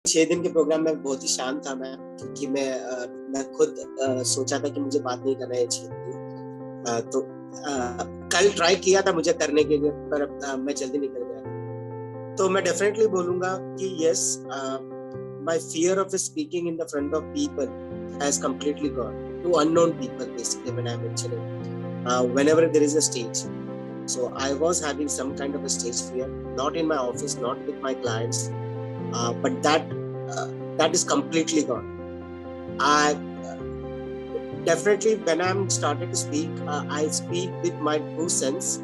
6 दिन के प्रोग्राम में बहुत ही शांत था मैं, क्योंकि मैं खुद सोचा था कि मुझे बात नहीं करना है 6 दिन। तो कल ट्राई किया था मुझे करने के लिए, पर मैं जल्दी निकल गया। तो मैं डेफिनेटली बोलूंगा कि yes, my fear of speaking in the front of people has completely gone to unknown people, basically, when I'm mentioning whenever there is a stage. So I was having some kind of a stage fear, not in my office, not with my clients, but that is completely gone. I definitely, when I'm started to speak, I speak with my true sense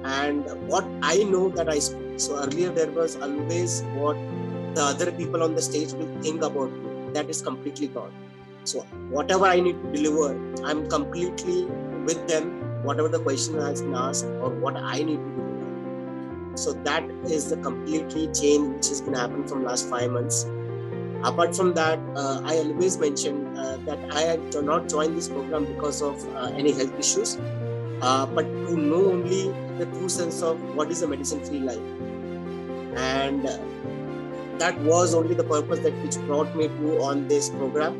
and what I know that I speak. So earlier there was always what the other people on the stage will think about me. That is completely gone. So whatever I need to deliver, I'm completely with them, whatever the question has been asked or what I need to deliver. So that is the completely change which has been happening from last 5 months. Apart from that, I always mention that I do not join this program because of any health issues, but to know only the true sense of what is a medicine-free life. And that was only the purpose that which brought me to on this program,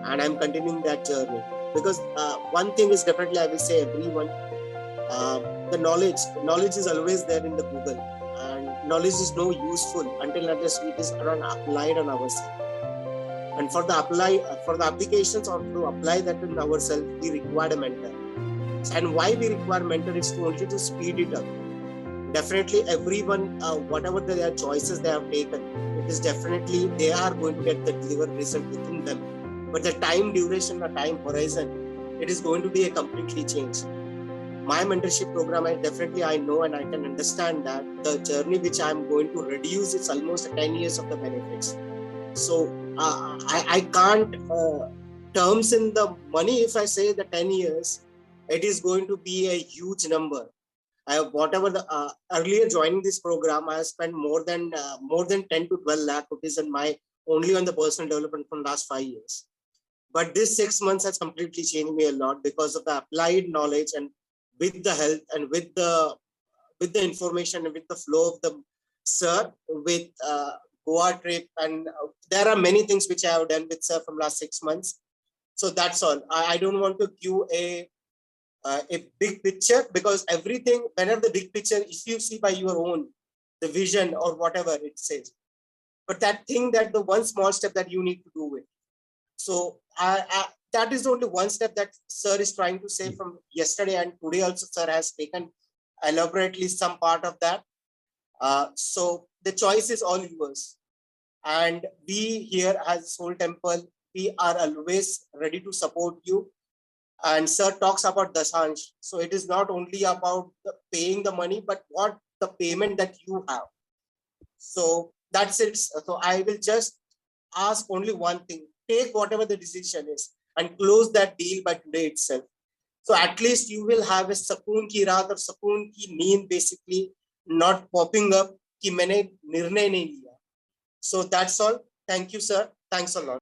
and I'm continuing that journey. Because one thing is definitely, I will say everyone, the knowledge is always there in the Google, and knowledge is no useful until unless it is applied on ourselves. And for the applications or to apply that in ourselves, we require a mentor. And why we require mentor is only to speed it up. Definitely everyone, whatever their choices they have taken, it is definitely they are going to get the delivered result within them. But the time duration, the time horizon, it is going to be a completely changed. My mentorship program, I know and I can understand that the journey which I'm going to reduce, it's almost 10 years of the benefits. So I can't terms in the money if I say the 10 years, it is going to be a huge number. Whatever the earlier joining this program, I have spent more than 10 to 12 lakh rupees on my only on the personal development from last 5 years. But this 6 months has completely changed me a lot because of the applied knowledge and with the health and with the information and with the flow of the sir with Goa trip, and there are many things which I have done with sir from last 6 months. So that's all. I don't want to give a big picture, because everything, whenever the big picture, if you see by your own, the vision or whatever it says, but that thing, that the one small step that you need to do it. So that is only one step that sir is trying to say from yesterday, and today also sir has taken elaborately some part of that. So the choice is all yours, and we here as Soul Temple, we are always ready to support you. And sir talks about Dasansh. So it is not only about paying the money, but what the payment that you have. So that's it. So I will just ask only one thing: take whatever the decision is and close that deal by today itself. So at least you will have a sukoon ki raat or sukoon ki neend, basically, not popping up ki maine nirnay nahi liya. So that's all. Thank you, sir. Thanks a lot.